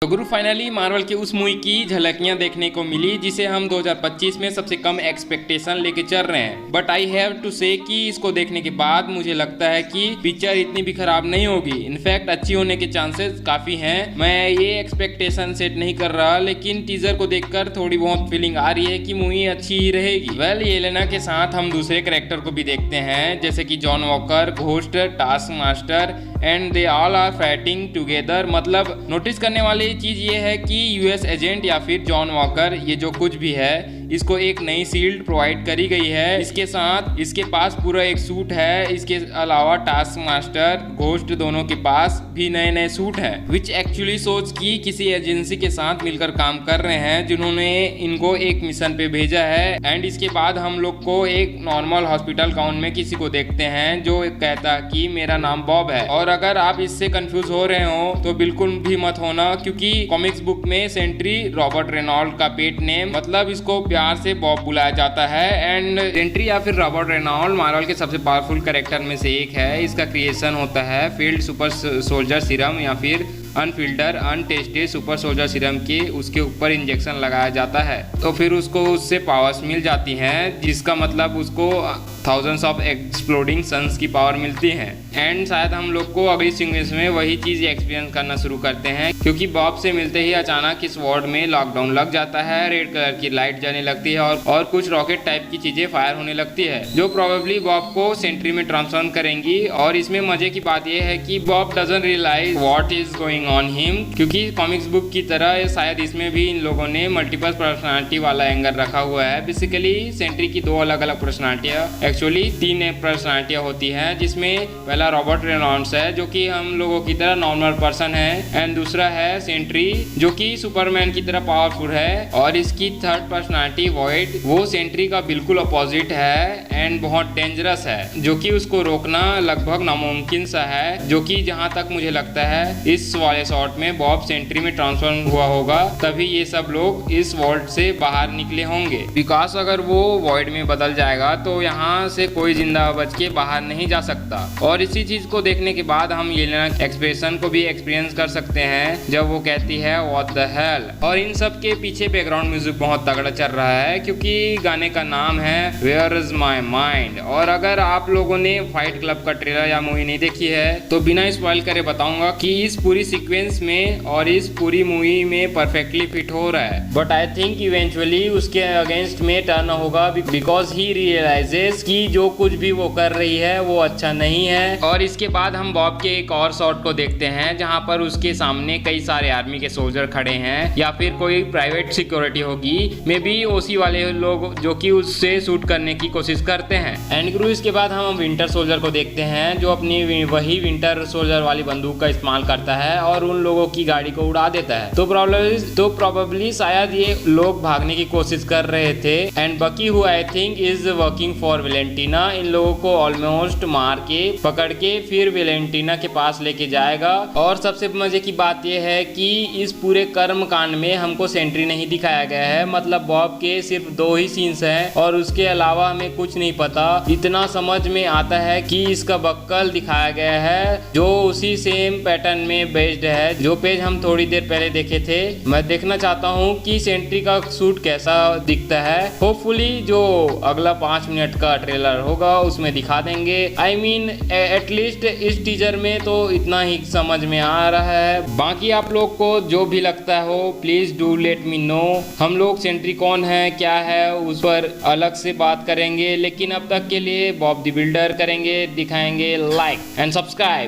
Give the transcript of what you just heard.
तो गुरु finally Marvel की उस मूवी की झलकियां देखने को मिली जिसे हम 2025 में सबसे कम एक्सपेक्टेशन लेके चल रहे हैं। बट आई हैव टू से कि इसको देखने के बाद मुझे लगता है कि पिक्चर इतनी भी खराब नहीं होगी, इनफैक्ट अच्छी होने के चांसेस काफी हैं। मैं ये एक्सपेक्टेशन सेट नहीं कर रहा, लेकिन टीजर को देखकर थोड़ी बहुत फीलिंग आ रही है कि मूवी अच्छी ही रहेगी। वेल येलेना के साथ हम दूसरे कैरेक्टर को भी देखते हैं, जैसे कि John Walker, ghost, taskmaster and they all are fighting together. मतलब नोटिस करने वाली चीज ये है कि यूएस एजेंट या फिर जॉन वॉकर, ये जो कुछ भी है, इसको एक नई शील्ड प्रोवाइड करी गई है। इसके साथ इसके पास पूरा एक सूट है। इसके अलावा टास्क मास्टर, घोस्ट दोनों के पास भी नए नए सूट हैं, विच एक्चुअली सोच कि किसी एजेंसी के साथ मिलकर काम कर रहे हैं जिन्होंने इनको एक मिशन पे भेजा है। एंड इसके बाद हम लोग को एक नॉर्मल हॉस्पिटल गाउन में किसी को देखते हैं जो कहता कि मेरा नाम बॉब है। और अगर आप इससे कंफ्यूज हो रहे हो तो बिल्कुल भी मत होना, क्योंकि कॉमिक्स बुक में सेंट्री रॉबर्ट रेनॉल्ड का पेट नेम, मतलब इसको प्यार से बॉब बुलाया जाता है। एंड सेंट्री या फिर रॉबर्ट रेनॉल्ड मार्वल के सबसे पावरफुल कैरेक्टर में से एक है। इसका क्रिएशन होता है फील्ड सुपर सोल्जर सीरम या फिर unfilter untested super soldier serum के उसके ऊपर इंजेक्शन लगाया जाता है, तो फिर उसको उससे पावर्स मिल जाती हैं, जिसका मतलब उसको थाउजेंड्स ऑफ एक्सप्लोडिंग सन्स की पावर मिलती है। एंड शायद हम लोग को अगली सीक्वेंस में वही चीज एक्सपीरियंस करना शुरू करते हैं, क्योंकि बॉब से मिलते ही अचानक इस वार्ड में लॉकडाउन लग जाता है, रेड कलर की लाइट जाने लगती है और कुछ रॉकेट टाइप की चीजें फायर होने लगती है, जो प्रोबेबली बॉब को सेंट्री में ट्रांसफॉर्म करेंगी। और इसमें मजे की बात यह है कि Bob doesn't realise what is going on him, क्योंकि कॉमिक्स बुक की तरह शायद इसमें भी इन लोगों ने मल्टीपल पर्सनालिटी वाला एंगल रखा हुआ है। बेसिकली सेंट्री की दो अलग अलग पर्सनालिटियां, एक्चुअली 3 पर्सनालिटियां होती हैं, जिसमें पहला रॉबर्ट रेनॉल्ड्स है जो कि हम लोगों की तरह नॉर्मल पर्सन है, एंड दूसरा है सेंट्री जो कि सुपरमैन की तरह पावरफुल है। और इसकी थर्ड पर्सनालिटी वॉइड, वो सेंट्री का बिल्कुल अपोजिट है एंड बहुत डेंजरस है, जो कि उसको रोकना लगभग नामुमकिन सा है। जो कि जहां तक मुझे लगता है इस वाले शॉट में बॉब सेंट्री में ट्रांसफॉर्म हुआ होगा, तभी ये सब लोग इस वॉर्ड से बाहर निकले होंगे। बिकॉज अगर वो वॉइड में बदल जाएगा तो यहाँ से कोई जिंदा बच के बाहर नहीं जा सकता। और इसी चीज को देखने के बाद हम येलेना एक्सप्रेशन को भी एक्सपीरियंस कर सकते हैं जब वो कहती है व्हाट द हेल। और इन सब के पीछे बैकग्राउंड म्यूजिक बहुत तगड़ा चल रहा है, क्योंकि गाने का नाम है वेयर इज माई माइंड। और अगर आप लोगों ने फाइट क्लब का ट्रेलर या मूवी नहीं देखी है तो बिना स्पॉइल करे बताऊंगा कि इस पूरी सीक्वेंस में और इस पूरी मूवी में परफेक्टली फिट हो रहा है। बट आई थिंक इवेंचुअली उसके अगेंस्ट में टर्न होगा, बिकॉज ही रियलाइजेस कि जो कुछ भी वो कर रही है वो अच्छा नहीं है। और इसके बाद हम बॉब के एक और शॉट को देखते हैं जहां पर उसके सामने कई सारे आर्मी के सोल्जर खड़े हैं, या फिर कोई प्राइवेट सिक्योरिटी होगी, मे बी ओसी वाले लोग जो कि उससे शूट करने की कोशिश करते हैं। एंड गुरु इसके बाद हम विंटर सोल्जर को देखते हैं जो अपनी वही विंटर सोल्जर वाली बंदूक का इस्तेमाल करता है और उन लोगों की गाड़ी को उड़ा देता है। तो प्रोबेबली शायद ये लोग भागने की कोशिश कर रहे थे। And Bucky who I think is working for Valentina इन लोगों को ऑलमोस्ट मार के पकड़ के फिर वेलेंटिना के पास लेके जाएगा। और सबसे मजे की बात यह है कि इस पूरे कर्म कांड में हमको सेंट्री नहीं दिखाया गया है, मतलब बॉब के सिर्फ 2 ही सीन्स हैं और उसके अलावा हमें कुछ नहीं पता। इतना समझ में आता है कि इसका बक्कल दिखाया गया है जो उसी सेम पैटर्न में बेस्ड है जो पेज हम थोड़ी देर पहले देखे थे। मैं देखना चाहता हूँ कि सेंट्री का सूट कैसा दिखता है। होपफुली जो अगला 5 मिनट का ट्रेलर होगा उसमें दिखा देंगे। आई मीन एटलीस्ट इस टीजर में तो इतना ही समझ में आ रहा है। बाकी आप लोग को जो भी लगता हो please do let me know. हम लोग सेंट्री कौन है क्या है उस पर अलग से बात करेंगे, लेकिन अब तक के लिए बॉब द बिल्डर करेंगे, दिखाएंगे। Like and subscribe.